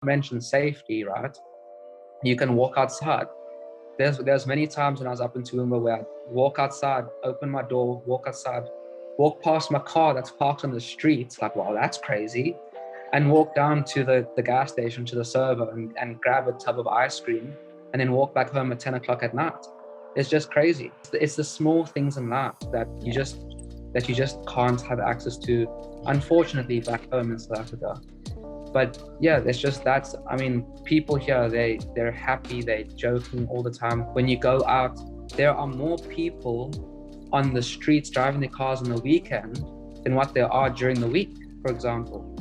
mentioned safety, right? You can walk outside. There's many times when I was up in Toowoomba where I'd walk outside, open my door, walk outside, walk past my car that's parked on the street. It's like, wow, that's crazy. And walk down to the gas station, to the server, and grab a tub of ice cream, and then walk back home at 10 o'clock at night. It's just crazy. It's the small things in life that you just can't have access to, unfortunately, back home in South Africa. But yeah, it's just that's, I mean, people here, they're happy, they're joking all the time. When you go out, there are more people on the streets driving their cars on the weekend than what there are during the week, for example.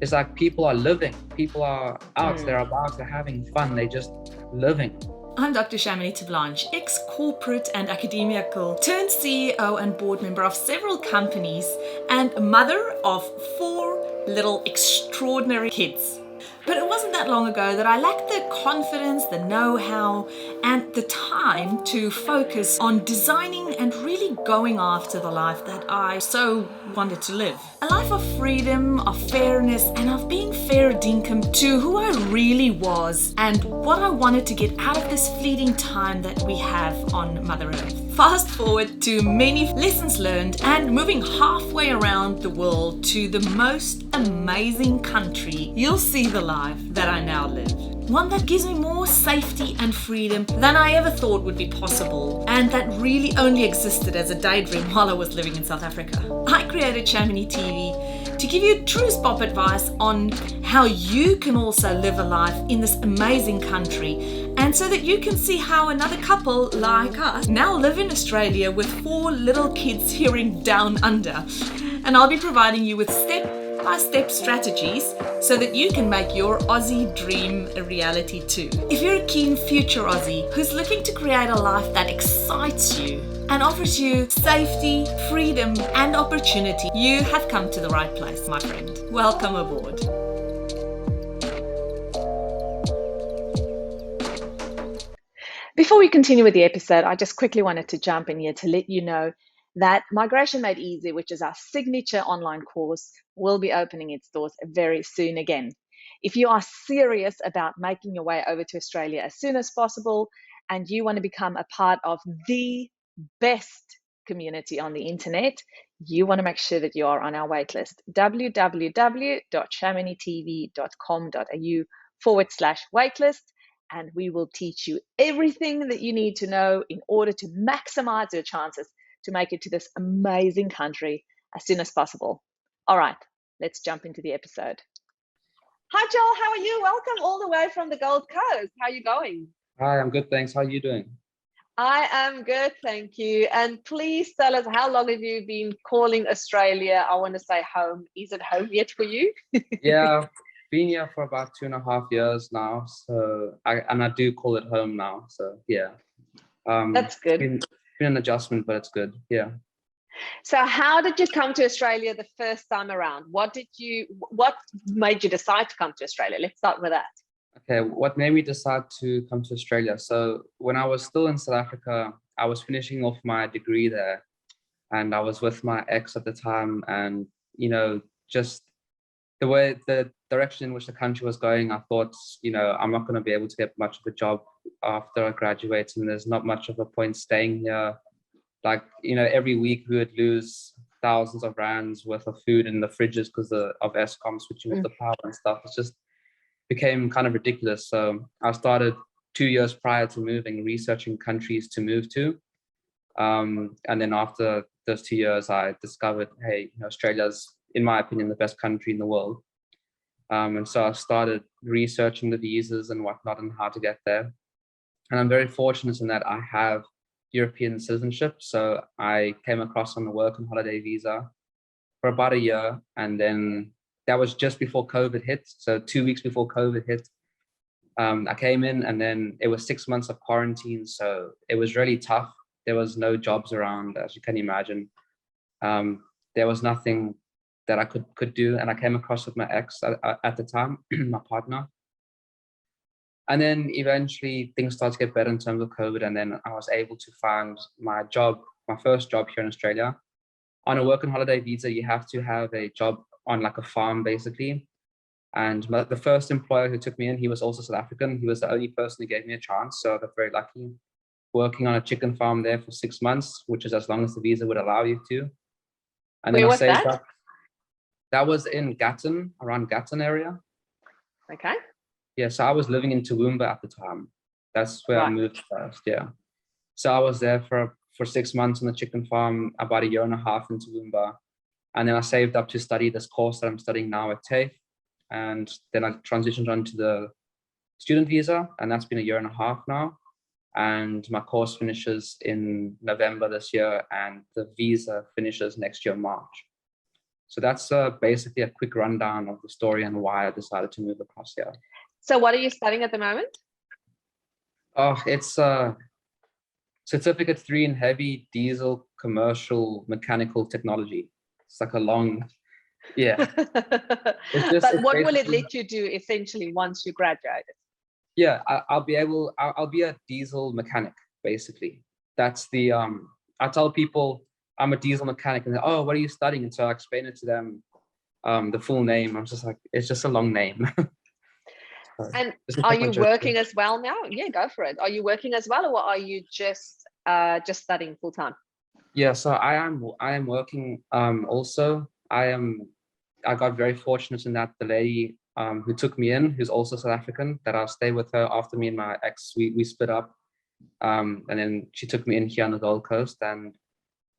It's like people are living, people are out, they're about, they're having fun, they're just living. I'm Dr. Shamini Tablanche, ex-corporate and academical, turned CEO and board member of several companies and mother of 4 little extraordinary kids. But it wasn't that long ago that I lacked the confidence, the know-how, and the time to focus on designing and really going after the life that I so wanted to live. A life of freedom, of fairness, and of being fair dinkum to who I really was and what I wanted to get out of this fleeting time that we have on Mother Earth. Fast forward to many lessons learned and moving halfway around the world to the most amazing country, you'll see the life that I now live. One that gives me more safety and freedom than I ever thought would be possible, and that really only existed as a daydream while I was living in South Africa. I created Shamini TV to give you true spot advice on how you can also live a life in this amazing country, and so that you can see how another couple like us now live in Australia with 4 little kids hearing down under. And I'll be providing you with step-by-step strategies so that you can make your Aussie dream a reality too. If you're a keen future Aussie who's looking to create a life that excites you and offers you safety, freedom, and opportunity, you have come to the right place, my friend. Welcome aboard. Before we continue with the episode, I just quickly wanted to jump in here to let you know that Migration Made Easy, which is our signature online course, will be opening its doors very soon again. If you are serious about making your way over to Australia as soon as possible and you want to become a part of the best community on the internet, you want to make sure that you are on our waitlist. www.shaminitv.com.au/waitlist. And we will teach you everything that you need to know in order to maximize your chances to make it to this amazing country as soon as possible. All right, let's jump into the episode. Hi, Joel. How are you? Welcome all the way from the Gold Coast. How are you going? Hi, I'm good, thanks. How are you doing? I am good, thank you. And please tell us, how long have you been calling Australia? I want to say home. Is it home yet for you? Yeah, been here for about 2.5 years now. So I do call it home now. So yeah. That's good. It's been an adjustment, but it's good. Yeah. So how did you come to Australia the first time around? What made you decide to come to Australia? Let's start with that. Okay, what made me decide to come to Australia? So when I was still in South Africa, I was finishing off my degree there, and I was with my ex at the time, and just the direction in which the country was going, I thought, I'm not going to be able to get much of a job after I graduate, and there's not much of a point staying here. Like, every week we would lose thousands of rands worth of food in the fridges because of Eskom switching off the power and stuff. It just became kind of ridiculous. So I started 2 years prior to moving, researching countries to move to. And then after those 2 years, I discovered, hey, Australia's, in my opinion, the best country in the world. And so I started researching the visas and whatnot and how to get there. And I'm very fortunate in that I have European citizenship. So I came across on the work and holiday visa for about a year. And then that was just before COVID hit. So 2 weeks before COVID hit, I came in, and then it was 6 months of quarantine. So it was really tough. There was no jobs around, as you can imagine. There was nothing that I could do. And I came across with my ex at the time, my partner. And then eventually things started to get better in terms of COVID. And then I was able to find my first job here in Australia. On a work and holiday visa, you have to have a job on like a farm, basically. And the first employer who took me in, he was also South African. He was the only person who gave me a chance. So I got very lucky working on a chicken farm there for 6 months, which is as long as the visa would allow you to. And then Where I was saved that? up. That was in Gatton, around Gatton area. Okay. Yeah, so I was living in Toowoomba at the time. That's where I Right. moved first, yeah. So I was there for 6 months on the chicken farm, about a year and a half in Toowoomba. And then I saved up to study this course that I'm studying now at TAFE. And then I transitioned onto the student visa, and that's been a year and a half now. And my course finishes in November this year, and the visa finishes next year, March. So that's basically a quick rundown of the story and why I decided to move across here. So what are you studying at the moment? Oh, it's Certificate 3 in Heavy Diesel Commercial Mechanical Technology. It's like a long, yeah. But what will it let you do essentially once you graduated? Yeah, I'll be a diesel mechanic, basically. That's the, I tell people I'm a diesel mechanic and they're, oh, what are you studying? And so I explain it to them, the full name. I'm just like, it's just a long name. And are you working as well now? Yeah, go for it. Are you working as well, or are you just studying full time? Yeah, so I am working also. I got very fortunate in that the lady who took me in, who's also South African, that I'll stay with her after me and my ex, we split up. And then she took me in here on the Gold Coast, and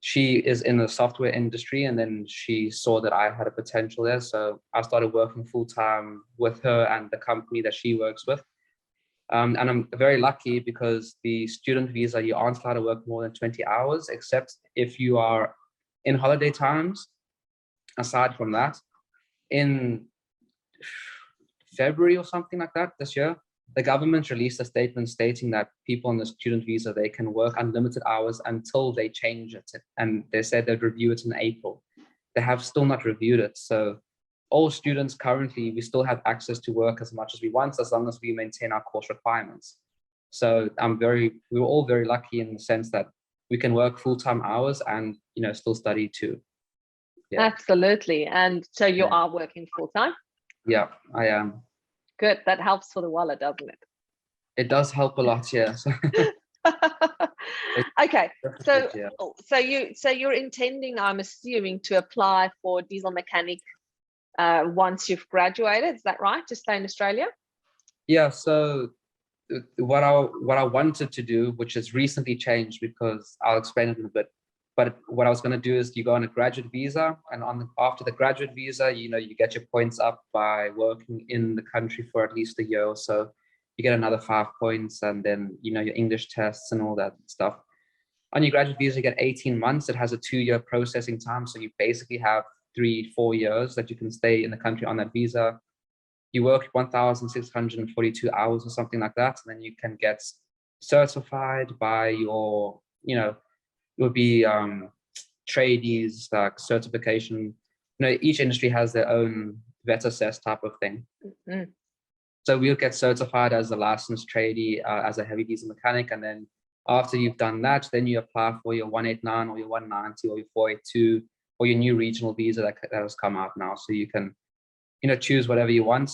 she is in the software industry, and then she saw that I had a potential there. So I started working full time with her and the company that she works with. And I'm very lucky because the student visa, you aren't allowed to work more than 20 hours, except if you are in holiday times. Aside from that, in February or something like that this year, the government released a statement stating that people on the student visa, they can work unlimited hours until they change it. And they said they'd review it in April. They have still not reviewed it. So all students currently, we still have access to work as much as we want, as long as we maintain our course requirements. So we were all very lucky in the sense that we can work full-time hours and, still study too. Yeah. Absolutely. And so you are working full-time? Yeah, I am. Good. That helps for the wallet, doesn't it? It does help a lot, yes. Okay, so you're intending, I'm assuming, to apply for diesel mechanic once you've graduated. Is that right? To stay in Australia? Yeah. So what I wanted to do, which has recently changed, because I'll explain it in a bit. But what I was going to do is you go on a graduate visa, and after the graduate visa, you get your points up by working in the country for at least a year or so. You get another 5 points, and then your English tests and all that stuff. On your graduate visa, you get 18 months. It has a 2-year processing time, so you basically have 3-4 years that you can stay in the country on that visa. You work 1,642 hours or something like that, and then you can get certified by your, it would be tradies, like certification. Each industry has their own vet assess type of thing. Mm-hmm. So we'll get certified as a licensed tradie, as a heavy diesel mechanic, and then after you've done that, then you apply for your 189 or your 190 or your 482 or your new regional visa that has come out now. So you can, choose whatever you want.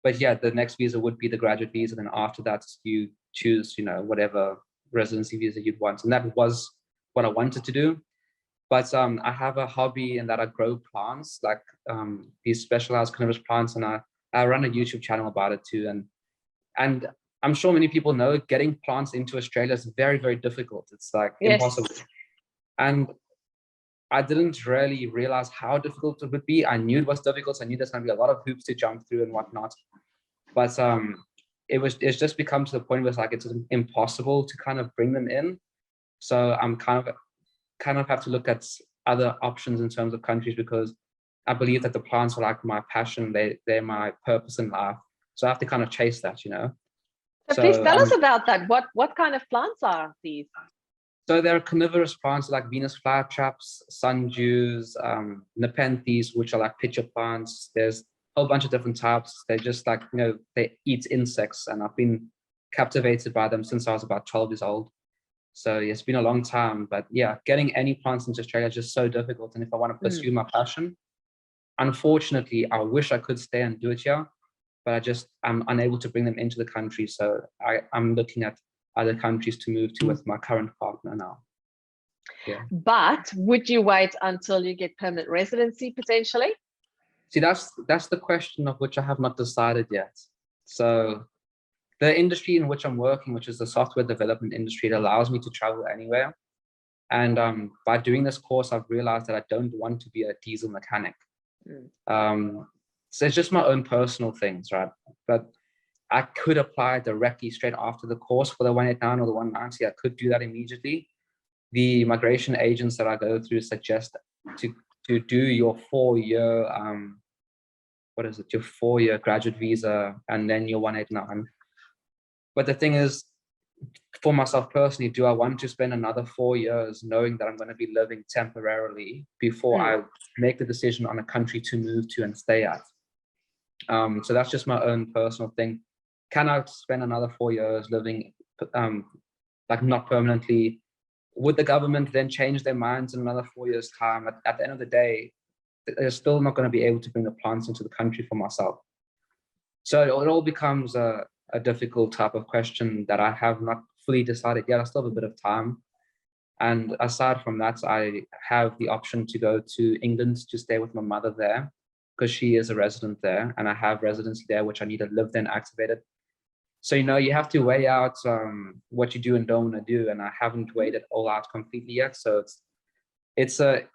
But yeah, the next visa would be the graduate visa. Then after that, you choose, whatever residency visa you'd want. And that was what I wanted to do. But I have a hobby in that I grow plants, like these specialized carnivorous plants, and I run a YouTube channel about it too. And I'm sure many people know getting plants into Australia is very, very difficult. It's like impossible. And I didn't really realize how difficult it would be. I knew it was difficult. So I knew there's going to be a lot of hoops to jump through and whatnot. But it's just become to the point where it's impossible to kind of bring them in. So I'm kind of have to look at other options in terms of countries, because I believe that the plants are like my passion. They're my purpose in life. So I have to kind of chase that, So please tell us about that. What kind of plants are these? So there are carnivorous plants like Venus flytraps, sundews, nepenthes, which are like pitcher plants. There's a whole bunch of different types. They're just like, they eat insects, and I've been captivated by them since I was about 12 years old. So it's been a long time, but yeah, getting any plants into Australia is just so difficult. And if I want to pursue my passion, unfortunately, I wish I could stay and do it here, but I'm unable to bring them into the country. So I'm looking at other countries to move to with my current partner now. Yeah. But would you wait until you get permanent residency potentially? See, that's the question of which I have not decided yet. So the industry in which I'm working, which is the software development industry, it allows me to travel anywhere. And by doing this course, I've realized that I don't want to be a diesel mechanic. So it's just my own personal things, right? But I could apply directly straight after the course for the 189 or the 190. I could do that immediately. The migration agents that I go through suggest to do your 4-year, your 4-year graduate visa and then your 189. But the thing is, for myself personally, do I want to spend another 4 years knowing that I'm going to be living temporarily before I make the decision on a country to move to and stay at? So that's just my own personal thing. Can I spend another 4 years living like not permanently? Would the government then change their minds in another 4 years' time? At the end of the day, they're still not going to be able to bring the plants into the country for myself. So it all becomes a difficult type of question that I have not fully decided yet. I still have a bit of time. And aside from that, I have the option to go to England to stay with my mother there because she is a resident there and I have residency there, which I need to live then activated. So, you have to weigh out what you do and don't want to do. And I haven't weighed it all out completely yet. So it's a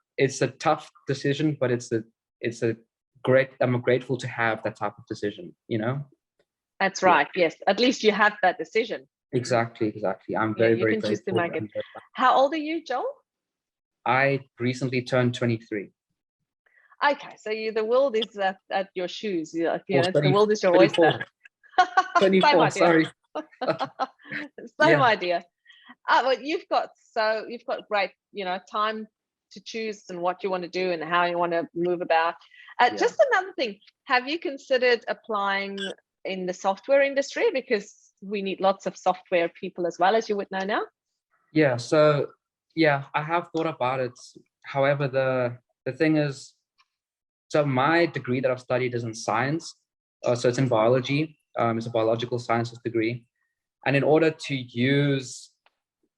tough decision, but I'm grateful to have that type of decision, That's right. Yeah. Yes. At least you have that decision. Exactly. I'm very can choose to make it. How old are you, Joel? I recently turned 23. Okay, so the world is at your shoes. The world is your 24. oyster. 24. Sorry. Same idea. But you've got great, time to choose and what you want to do and how you want to move about. Just another thing, have you considered applying in the software industry, because we need lots of software people as well, as you would know now? Yeah. So I have thought about it. However, the thing is, so my degree that I've studied is in science. So it's in biology. It's a biological sciences degree. And in order to use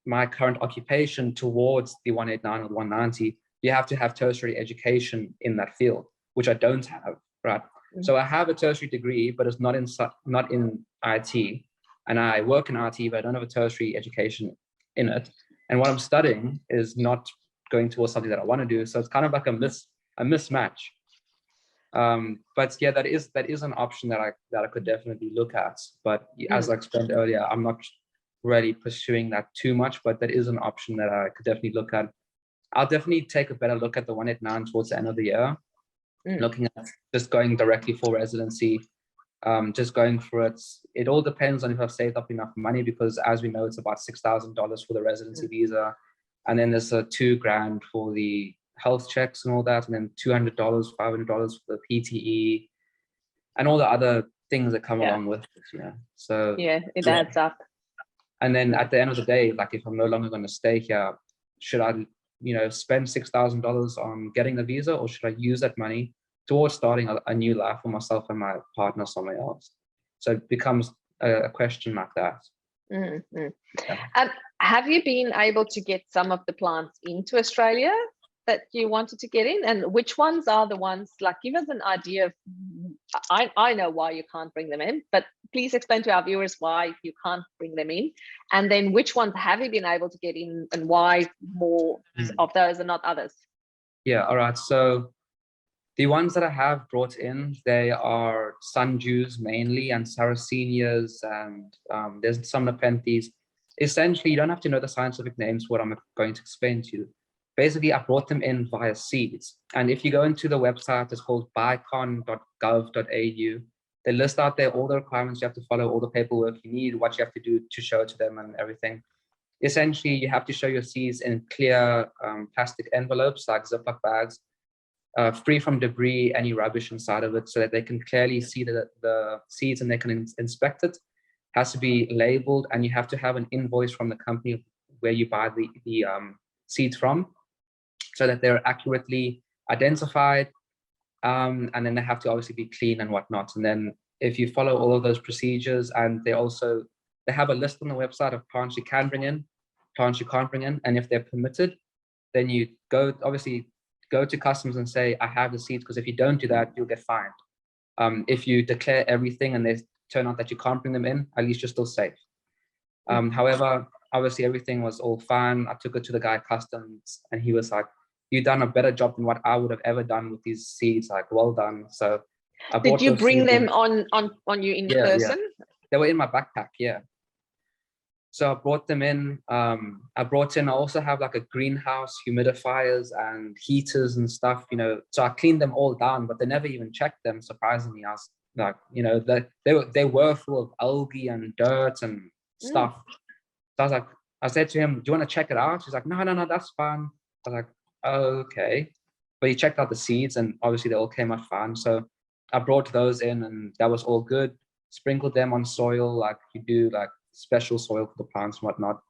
my current occupation towards the 189 or the 190, you have to have tertiary education in that field, which I don't have, right? So I have a tertiary degree, but it's not in IT. And I work in IT, but I don't have a tertiary education in it. And what I'm studying is not going towards something that I want to do. So it's kind of like a mismatch. But yeah, that is an option that I could definitely look at. But as I explained earlier, I'm not really pursuing that too much, but that is an option that I could definitely look at. I'll definitely take a better look at the 189 towards the end of the year, looking at just going directly for residency, just going for it. It all depends on if I've saved up enough money, because as we know, it's about $6,000 for the residency visa. And then there's $2,000 for the health checks and all that. And then $200, $500 for the PTE and all the other things that come along with it. So it adds up. And then at the end of the day, like if I'm no longer going to stay here, should I, spend $6,000 on getting the visa, or should I use that money towards starting a new life for myself and my partner somewhere else? So it becomes a question like that. Have you been able to get some of the plants into Australia that you wanted to get in, and which ones are the ones, like, give us an idea of, I know why you can't bring them in, but please explain to our viewers why you can't bring them in, and then which ones have you been able to get in and why more of those and not others? All right, so the ones that I have brought in, they are sundews mainly, and sarracenias, and there's some nepenthes. Essentially, you don't have to know the scientific names, what I'm going to explain to you. Basically, I brought them in via seeds. And if you go into the website, it's called bicon.gov.au. They list out there all the requirements you have to follow, all the paperwork you need, what you have to do to show to them and everything. Essentially, you have to show your seeds in clear plastic envelopes, like Ziploc bags, free from debris, any rubbish inside of it, so that they can clearly see the seeds and they can inspect it. Has to be labeled, and you have to have an invoice from the company where you buy the seeds from, so that they're accurately identified, and then they have to obviously be clean and whatnot. And then if you follow all of those procedures, and they have a list on the website of plants you can bring in, plants you can't bring in, and if they're permitted, then you obviously go to customs and say, I have the seeds, because if you don't do that, you'll get fined. If you declare everything and they turn out that you can't bring them in, at least you're still safe. However, obviously everything was all fine. I took it to the guy at customs and he was like, you've done a better job than what I would have ever done with these seeds. Like, well done. So I bought Did you those bring seeds them in. on you in Yeah, person? They were in my backpack, yeah. So I brought them in. I also have like a greenhouse, humidifiers and heaters and stuff, you know. So I cleaned them all down, but they never even checked them. Surprisingly, I was like, you know, they were full of algae and dirt and stuff. So I said to him, do you want to check it out? He's like, no, that's fine. I was like, oh, okay. But he checked out the seeds and obviously they all came out fine. So I brought those in and that was all good. Sprinkled them on soil like you do, like special soil for the plants and whatnot.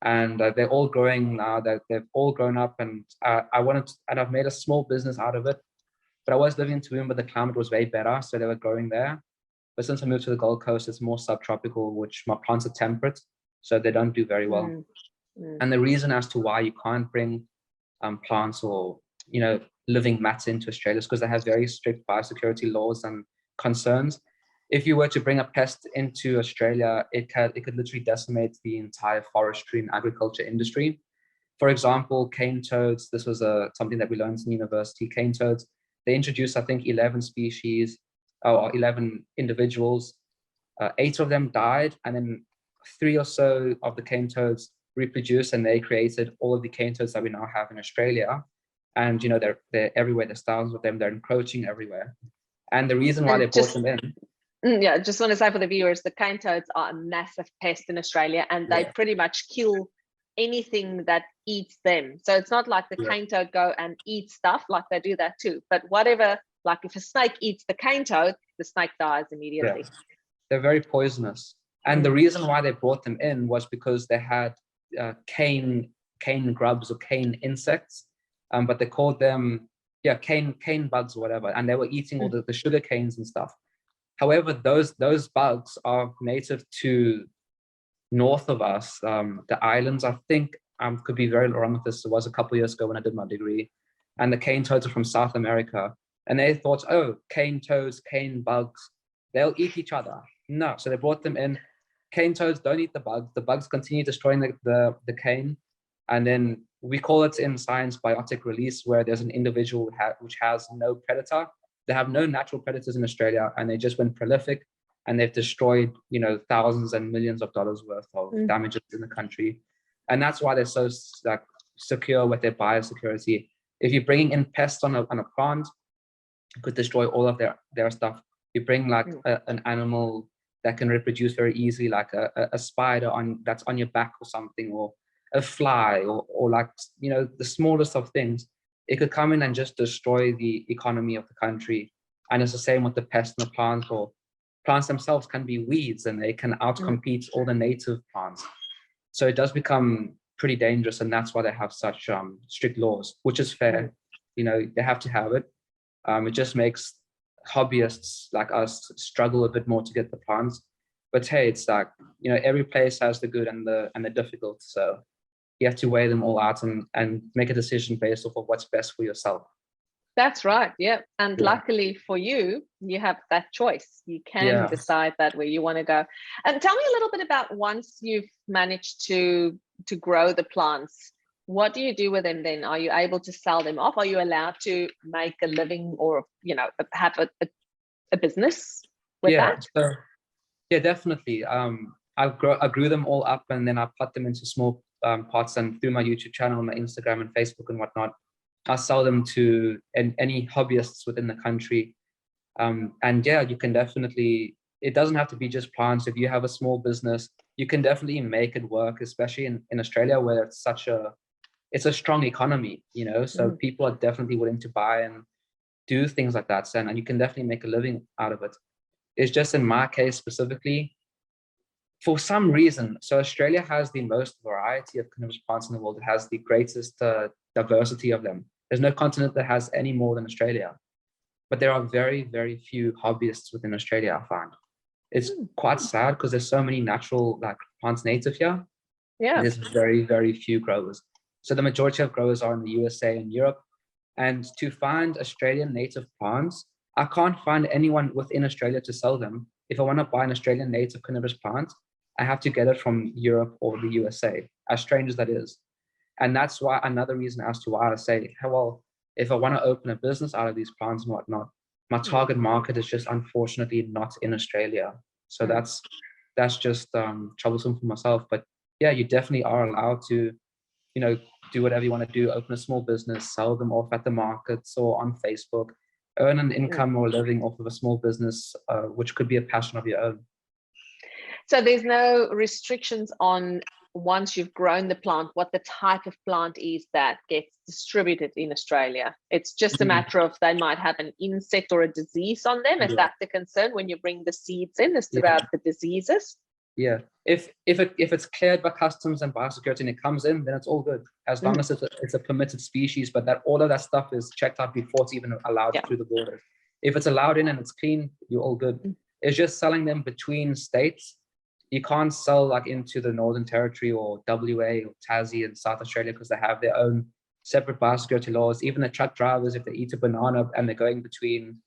And they're all growing now. They've all grown up, and and I've made a small business out of it. But I was living in Toowoomba, the climate was way better, so they were growing there. But since I moved to the Gold Coast, it's more subtropical, which my plants are temperate, so they don't do very well. And the reason as to why you can't bring plants or, you know, living matter into Australia is because they have very strict biosecurity laws and concerns. If you were to bring a pest into Australia, it could literally decimate the entire forestry and agriculture industry. For example, cane toads, this was something that we learned in university. Cane toads, they introduced, I think, 11 species or 11 individuals. 8 of them died, and then 3 or so of the cane toads reproduced, and they created all of the cane toads that we now have in Australia. And, you know, they're everywhere. There's thousands of them. They're encroaching everywhere. And the reason why they brought them in. Yeah, just want to say for the viewers, the cane toads are a massive pest in Australia, and they pretty much kill anything that eats them. So it's not like the cane toad go and eat stuff, like they do that too. But whatever, like if a snake eats the cane toad, the snake dies immediately. Yeah. They're very poisonous. And the reason why they brought them in was because they had cane grubs or cane insects, but they called them cane bugs or whatever, and they were eating all the sugar canes and stuff. However, those bugs are native to north of us, the islands. I think could be very wrong with this. It was a couple of years ago when I did my degree, and the cane toads are from South America, and they thought, oh, cane toads, cane bugs, they'll eat each other. No, so they brought them in. Cane toads don't eat the bugs. The bugs continue destroying the cane, and then we call it in science biotic release, where there's an individual which has no predator. They have no natural predators in Australia, and they just went prolific, and they've destroyed, you know, thousands and millions of dollars worth of damages in the country. And that's why they're so like secure with their biosecurity. If you're bringing in pests on a plant, it could destroy all of their stuff. You bring like an animal that can reproduce very easily, like a spider that's on your back or something, or a fly, or like, you know, the smallest of things. It could come in and just destroy the economy of the country. And it's the same with the pests and the plants, or plants themselves can be weeds and they can outcompete all the native plants. So it does become pretty dangerous, and that's why they have such strict laws, which is fair. You know, they have to have it. It just makes hobbyists like us struggle a bit more to get the plants. But hey, it's like, you know, every place has the good and the difficult. So you have to weigh them all out and make a decision based off of what's best for yourself. That's right. Yeah. And luckily for you, you have that choice. You can decide that where you want to go. And tell me a little bit about, once you've managed to grow the plants, what do you do with them then? Are you able to sell them off? Are you allowed to make a living, or, you know, have a business with that? So, yeah, definitely. I grew them all up, and then I put them into small pots, and through my YouTube channel, my Instagram and Facebook and whatnot, I sell them to any hobbyists within the country. And yeah, you can definitely, it doesn't have to be just plants. If you have a small business, you can definitely make it work, especially in Australia, where it's a strong economy, you know, so people are definitely willing to buy and do things like that. And you can definitely make a living out of it. It's just in my case specifically, for some reason, so Australia has the most variety of cannabis plants in the world. It has the greatest diversity of them. There's no continent that has any more than Australia. but there are very, very few hobbyists within Australia, I find. It's quite sad because there's so many natural like plants native here. Yeah. There's very, very few growers. So the majority of growers are in the USA and Europe. And to find Australian native plants, I can't find anyone within Australia to sell them. If I want to buy an Australian native cannabis plant, I have to get it from Europe or the USA, as strange as that is. And that's why another reason as to why I say, hey, well, if I want to open a business out of these plants and whatnot, my target market is just unfortunately not in Australia. So that's just troublesome for myself. But yeah, you definitely are allowed to, you know, do whatever you want to do, open a small business, sell them off at the markets or on Facebook, earn an income or a living off of a small business, which could be a passion of your own. So there's no restrictions on, once you've grown the plant, what the type of plant is that gets distributed in Australia. It's just a matter of they might have an insect or a disease on them. Is that the concern when you bring the seeds in, is about the diseases? Yeah, if it's cleared by customs and biosecurity and it comes in, then it's all good, as long as it's a permitted species. But that all of that stuff is checked out before it's even allowed through the border. If it's allowed in and it's clean, you're all good. It's just selling them between states. You can't sell like into the Northern Territory or WA or Tassie and South Australia because they have their own separate biosecurity laws. Even the truck drivers, if they eat a banana and they're going between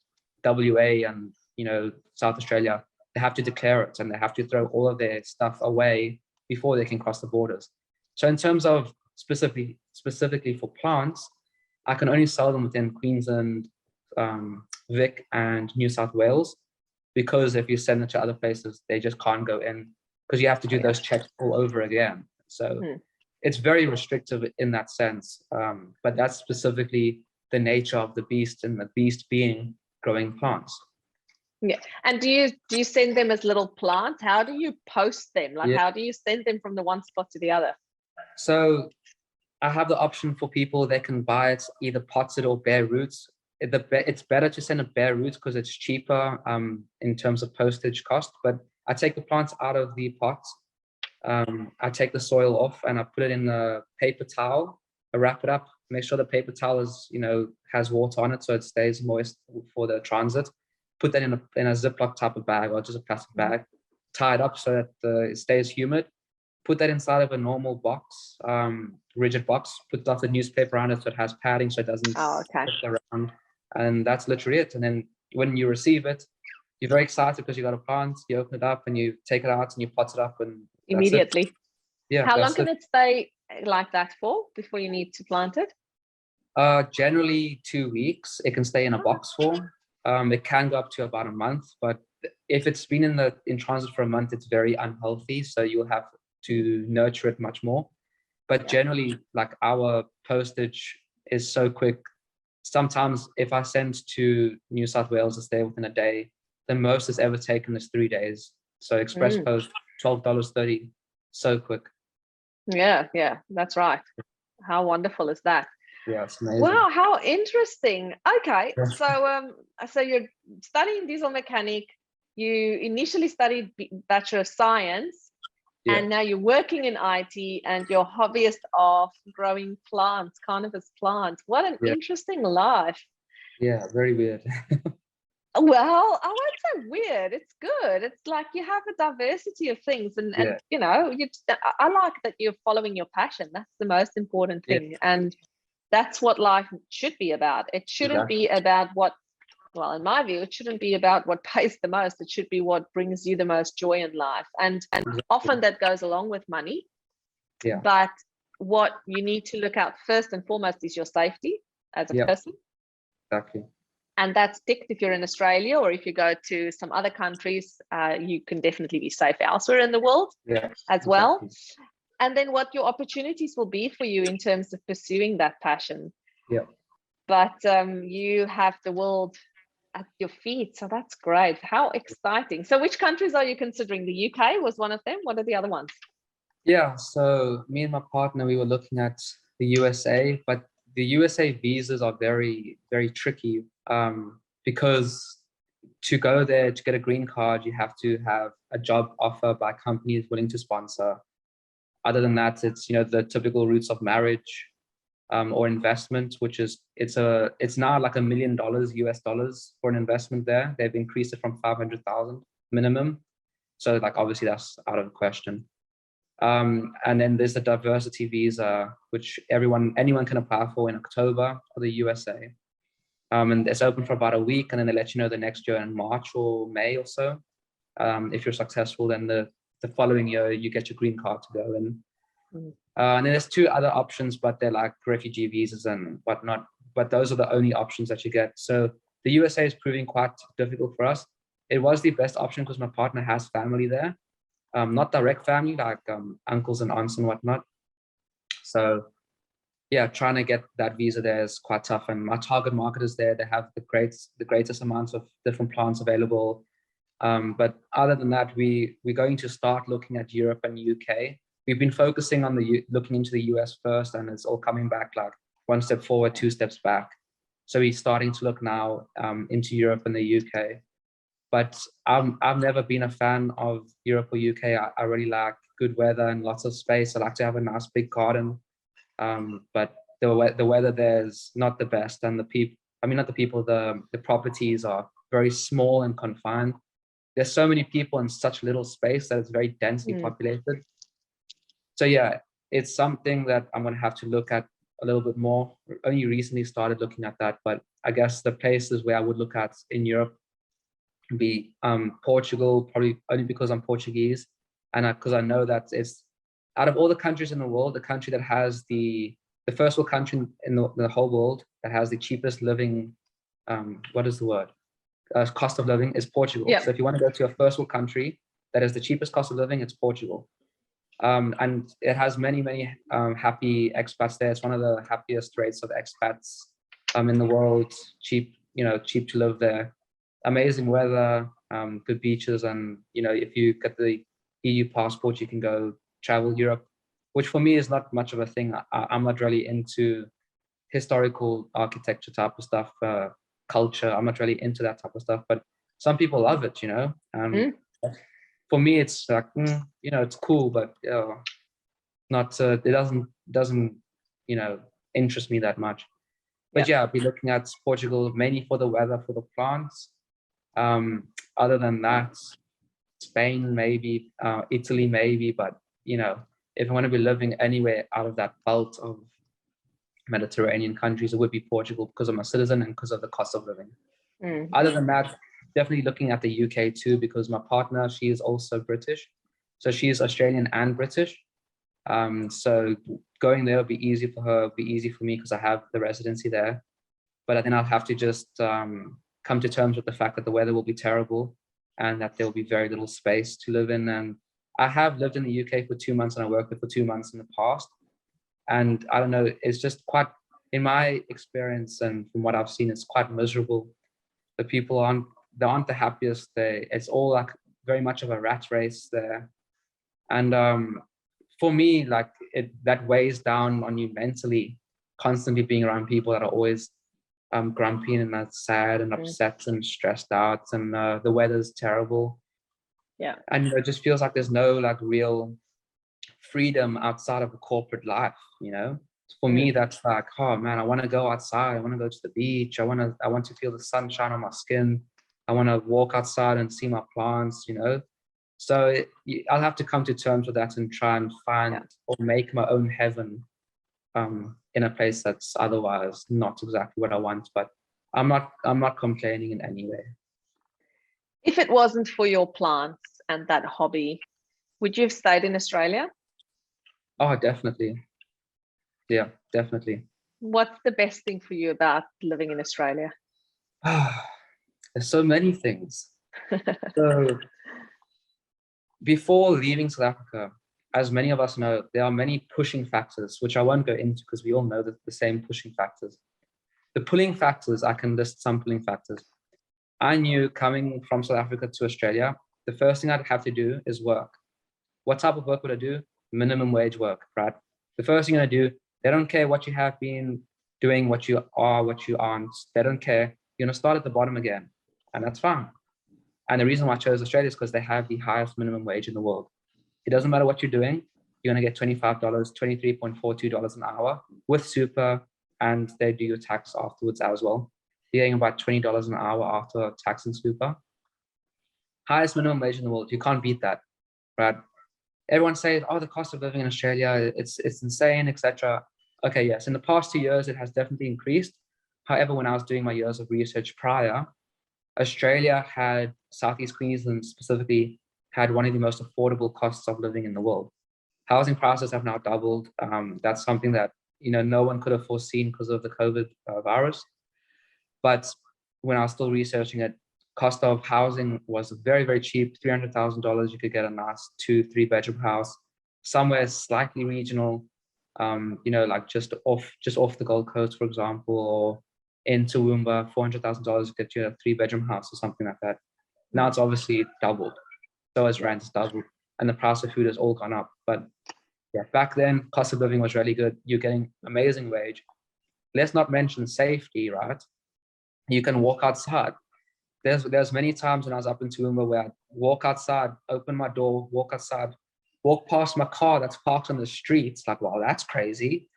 WA and, you know, South Australia, they have to declare it and they have to throw all of their stuff away before they can cross the borders. So in terms of specifically for plants, I can only sell them within Queensland, Vic and New South Wales, because if you send it to other places, they just can't go in because you have to do those checks all over again. So it's very restrictive in that sense. But that's specifically the nature of the beast, and the beast being growing plants. Yeah. And do you send them as little plants? How do you post them? Like, how do you send them from the one spot to the other? So I have the option for people, they can buy it either potted or bare roots. It's better to send a bare roots because it's cheaper in terms of postage cost. But I take the plants out of the pots. I take the soil off and I put it in a paper towel. I wrap it up, make sure the paper towel is, you know, has water on it so it stays moist for the transit. Put that in a Ziploc type of bag or just a plastic bag, tie it up so that it stays humid. Put that inside of a normal box, rigid box. Put off the newspaper around it so it has padding so it doesn't stick around. And that's literally it. And then when you receive it, you're very excited because you got a plant. You open it up and you take it out and you pot it up and immediately. Yeah. How long can it stay like that for before you need to plant it? Generally 2 weeks. It can stay in a box form. It can go up to about a month, but if it's been in transit for a month, it's very unhealthy. So you'll have to nurture it much more. But generally, like, our postage is so quick. Sometimes if I send to New South Wales to stay within a day, the most it's ever taken is 3 days. So express post, $12.30, so quick. Yeah, that's right. How wonderful is that? Yeah, it's amazing. Wow, how interesting. Okay, so you're studying diesel mechanic. You initially studied Bachelor of Science, and now you're working in IT, and you're hobbyist of growing plants, cannabis plants. What an interesting life. Yeah, very weird. Well, I won't say weird. It's good. It's like you have a diversity of things, and you know, I like that you're following your passion. That's the most important thing, and that's what life should be about. It shouldn't be about what, well, in my view, it shouldn't be about what pays the most. It should be what brings you the most joy in life, and often that goes along with money. But what you need to look out first and foremost is your safety as a person. Exactly. And that's ticked if you're in Australia, or if you go to some other countries, you can definitely be safe elsewhere in the world as well. And then what your opportunities will be for you in terms of pursuing that passion. But you have the world at your feet. So that's great. How exciting. So which countries are you considering? The UK was one of them. What are the other ones? Yeah, so me and my partner, we were looking at the USA, but the USA visas are very, very tricky because to go there, to get a green card, you have to have a job offer by companies willing to sponsor. Other than that, it's, you know, the typical routes of marriage, or investment, which is it's now like $1 million US dollars for an investment there. They've increased it from 500,000 minimum. So like obviously that's out of the question. And then there's the diversity visa, which anyone can apply for in October for the USA. And it's open for about a week, and then they let you know the next year in March or May or so. If you're successful, then the following year you get your green card to go in. And then there's 2 other options, but they're like refugee visas and whatnot. But those are the only options that you get. So the USA is proving quite difficult for us. It was the best option because my partner has family there. Not direct family, like uncles and aunts and whatnot. So yeah, trying to get that visa there is quite tough. And my target market is there. They have the greatest amounts of different plants available. But other than that, we're going to start looking at Europe and UK. We've been focusing on looking into the US first, and it's all coming back like 1 step forward, 2 steps back. So we're starting to look now into Europe and the UK. But I've never been a fan of Europe or UK. I really like good weather and lots of space. I like to have a nice big garden. But the weather there is not the best, and the properties are very small and confined. There's so many people in such little space that it's very densely populated. So yeah, it's something that I'm going to have to look at a little bit more. Only recently started looking at that, but I guess the places where I would look at in Europe would be Portugal, probably only because I'm Portuguese, and because I know that it's out of all the countries in the world, the country that has the first world country in the whole world that has the cheapest living, what is the word? Cost of living is Portugal. Yep. So if you want to go to a first world country that has the cheapest cost of living, it's Portugal. And it has many, many happy expats there. It's one of the happiest rates of expats in the world. Cheap to live there. Amazing weather, good beaches, and if you get the EU passport, you can go travel Europe, which for me is not much of a thing. I'm not really into historical architecture type of stuff, culture. I'm not really into that type of stuff, but some people love it, For me, it's like, it's cool, but not. It doesn't interest me that much. But yeah, I'll be looking at Portugal mainly for the weather, for the plants. Other than that, Spain maybe, Italy maybe, but if I want to be living anywhere out of that belt of Mediterranean countries, it would be Portugal because I'm a citizen and because of the cost of living. Other than that, definitely looking at the UK too, because my partner, she is also British. So she is Australian and British. So going there would be easy for her, be easy for me because I have the residency there. But then I'll have to just come to terms with the fact that the weather will be terrible and that there will be very little space to live in. And I have lived in the UK for 2 months and I worked there for 2 months in the past. And I don't know, it's just quite, in my experience and from what I've seen, it's quite miserable. The people aren't the happiest. It's all like very much of a rat race there. And for me, like that weighs down on you mentally, constantly being around people that are always grumpy and sad and upset and stressed out, and the weather's terrible. Yeah. And it just feels like there's no like real freedom outside of a corporate life, For me, that's like, oh man, I want to go outside. I want to go to the beach. I want to feel the sunshine on my skin. I want to walk outside and see my plants, So I'll have to come to terms with that and try and find or make my own heaven in a place that's otherwise not exactly what I want. But I'm not complaining in any way. If it wasn't for your plants and that hobby, would you have stayed in Australia? Oh, definitely. Yeah, definitely. What's the best thing for you about living in Australia? There's so many things. So before leaving South Africa, as many of us know, there are many pushing factors, which I won't go into because we all know that the same pushing factors. The pulling factors, I can list some pulling factors. I knew coming from South Africa to Australia, the first thing I'd have to do is work. What type of work would I do? Minimum wage work, right? The first thing I do, they don't care what you have been doing, what you are, what you aren't. They don't care. You're going to start at the bottom again, and that's fine. And the reason why I chose Australia is because they have the highest minimum wage in the world. It doesn't matter what you're doing. you're going to get $25, $23.42 an hour with super, and they do your tax afterwards as well. You're getting about $20 an hour after tax and super. Highest minimum wage in the world. You can't beat that, right? Everyone says, oh, the cost of living in Australia, it's insane, etc. Okay, yes, in the past 2 years, it has definitely increased. However, when I was doing my years of research prior, Australia had, Southeast Queensland specifically, had one of the most affordable costs of living in the world. Housing prices have now doubled. That's something that, no one could have foreseen because of the COVID virus. But when I was still researching it, cost of housing was very, very cheap. $300,000, you could get a nice 2-3 bedroom house, somewhere slightly regional, like just off the Gold Coast, for example, or in Toowoomba, $400,000 get you a 3-bedroom house or something like that. Now it's obviously doubled. So has rent doubled, and the price of food has all gone up. But yeah, back then, cost of living was really good. You're getting amazing wage. Let's not mention safety, right? You can walk outside. There's many times when I was up in Toowoomba where I'd walk outside, open my door, walk outside, walk past my car that's parked on the street. It's like, wow, that's crazy.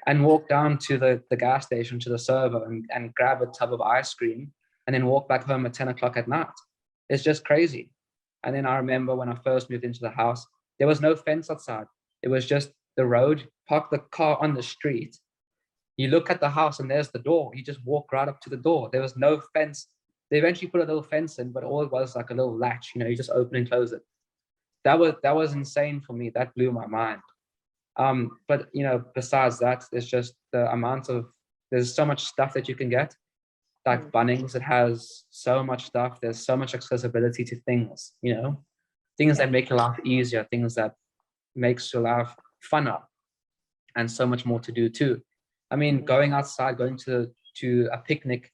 And walk down to the gas station, to the server, and grab a tub of ice cream, and then walk back home at 10 o'clock at night. It's just crazy. And then I remember when I first moved into the house, there was no fence outside. It was just the road. Park the car on the street. You look at the house and there's the door. You just walk right up to the door. There was no fence. They eventually put a little fence in, but all it was like a little latch. You just open and close it. That was insane for me. That blew my mind. But besides that, there's just the amount of, there's so much stuff that you can get. Like Bunnings, it has so much stuff. There's so much accessibility to things, things that make your life easier, things that makes your life funner, and so much more to do too. I mean, going outside, going to a picnic,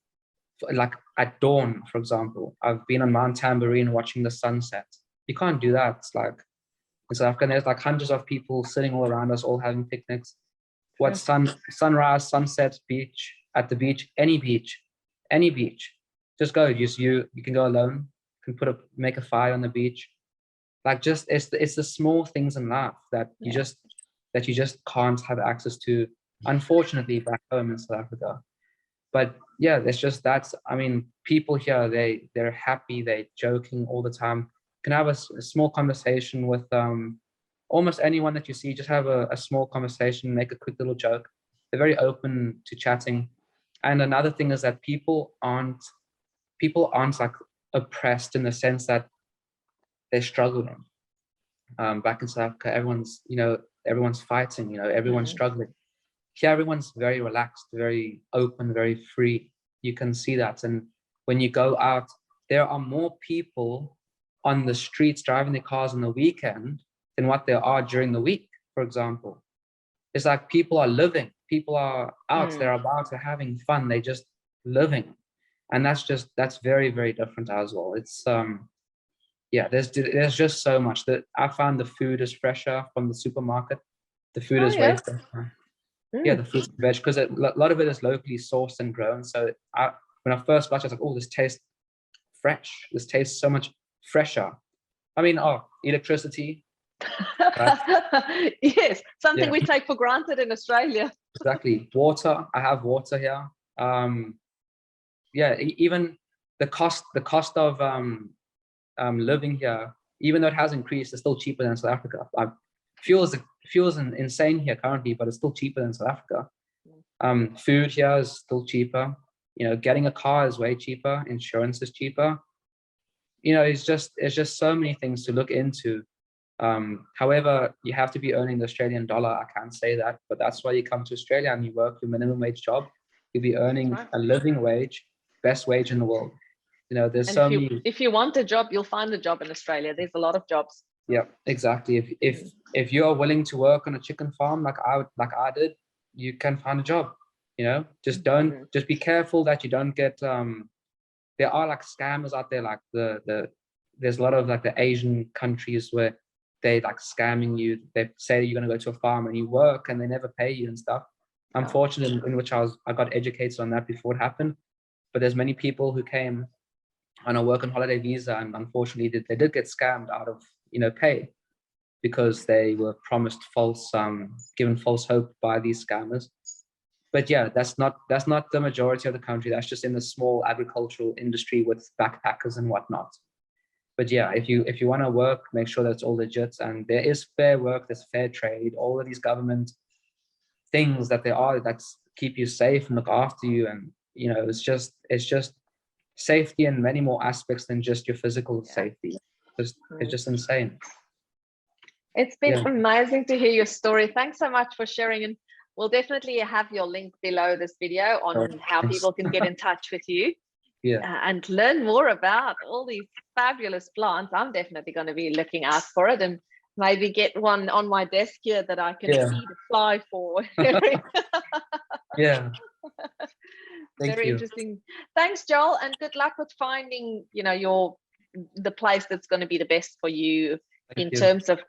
like at dawn, for example. I've been on Mount Tamborine watching the sunset. You can't do that. It's like in South Africa, there's like hundreds of people sitting all around us, all having picnics. What sunrise, sunset, beach, at the beach, any beach. Just go. You can go alone. You can make a fire on the beach. Like it's the small things in life that you just can't have access to, unfortunately, back home in South Africa. But yeah, it's just I mean, people here, they're happy, they're joking all the time. You can have a small conversation with almost anyone that you see. Just have a small conversation, make a quick little joke. They're very open to chatting. And another thing is that people aren't like oppressed in the sense that they're struggling. Back in South Africa, everyone's fighting, everyone's struggling. Here, everyone's very relaxed, very open, very free. You can see that. And when you go out, there are more people on the streets driving their cars on the weekend than what there are during the week, for example. It's like people are living. People are out, they're about, they're having fun, they're just living. And that's very, very different as well. It's there's just so much that I found. The food is fresher from the supermarket. The food is way fresher. Yeah, the fruits and veg, because a lot of it is locally sourced and grown. So when I first got it, I was like, oh, this tastes fresh. This tastes so much fresher. I mean, electricity. Right? Yes, something we take for granted in Australia. Exactly. Water. I have water here. Even the cost of living here, even though it has increased, it's still cheaper than South Africa. Fuel's insane here currently, but it's still cheaper than South Africa. Food here is still cheaper. Getting a car is way cheaper. Insurance is cheaper. It's just so many things to look into. However, you have to be earning the Australian dollar. I can't say that, but that's why you come to Australia and you work your minimum wage job. You'll be earning a living wage, best wage in the world. There's so many. If you want a job, you'll find a job in Australia. There's a lot of jobs. Yeah, exactly. If you are willing to work on a chicken farm like I did, you can find a job. Just be careful that you don't get. There are like scammers out there, like there's a lot of like the Asian countries where they like scamming you. They say you're going to go to a farm and you work and they never pay you and stuff. I'm fortunate in which I got educated on that before it happened. But there's many people who came on a work and holiday visa, and unfortunately they did get scammed out of pay, because they were promised given false hope by these scammers. But yeah, that's not the majority of the country. That's just in the small agricultural industry with backpackers and whatnot. But yeah, if you want to work, make sure that's all legit, and there is fair work, there's fair trade, all of these government things that that's keep you safe and look after you, and it's just safety in many more aspects than just your physical safety. It's just insane. It's been amazing to hear your story. Thanks so much for sharing, and we'll definitely have your link below this video on how people can get in touch with you and learn more about all these fabulous plants. I'm definitely going to be looking out for it, and maybe get one on my desk here that I can see the fly for. Yeah. Very interesting. Thanks, Joel, and good luck with finding the place that's going to be the best for you in terms of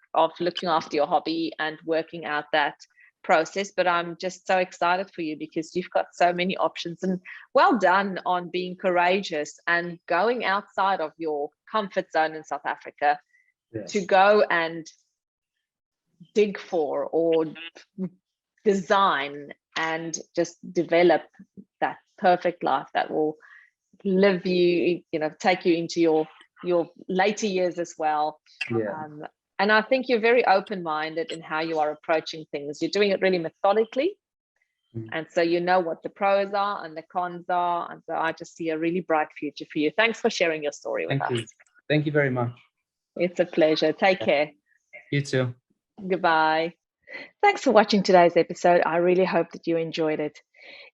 looking after your hobby and working out that process. But I'm just so excited for you because you've got so many options, and well done on being courageous and going outside of your comfort zone in South Africa to go and dig for or design and just develop that perfect life that will live you, take you into your later years as well. And I think you're very open-minded in how you are approaching things. You're doing it really methodically. And so you know what the pros are and the cons are. And so I just see a really bright future for you. Thanks for sharing your story with us. Thank you very much. It's a pleasure. Take care. You too. Goodbye. Thanks for watching today's episode. I really hope that you enjoyed it.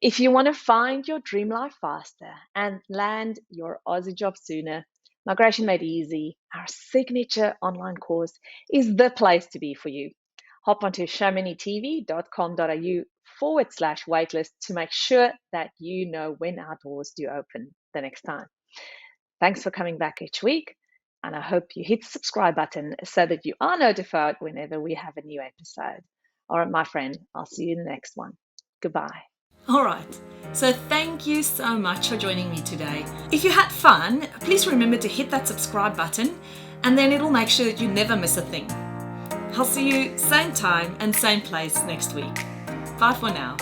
If you want to find your dream life faster and land your Aussie job sooner, Migration Made Easy, our signature online course, is the place to be for you. Hop onto showmanytv.com.au/waitlist to make sure that you know when our doors do open the next time. Thanks for coming back each week, and I hope you hit the subscribe button so that you are notified whenever we have a new episode. All right, my friend, I'll see you in the next one. Goodbye. All right, so thank you so much for joining me today. If you had fun, please remember to hit that subscribe button, and then it'll make sure that you never miss a thing. I'll see you same time and same place next week. Bye for now.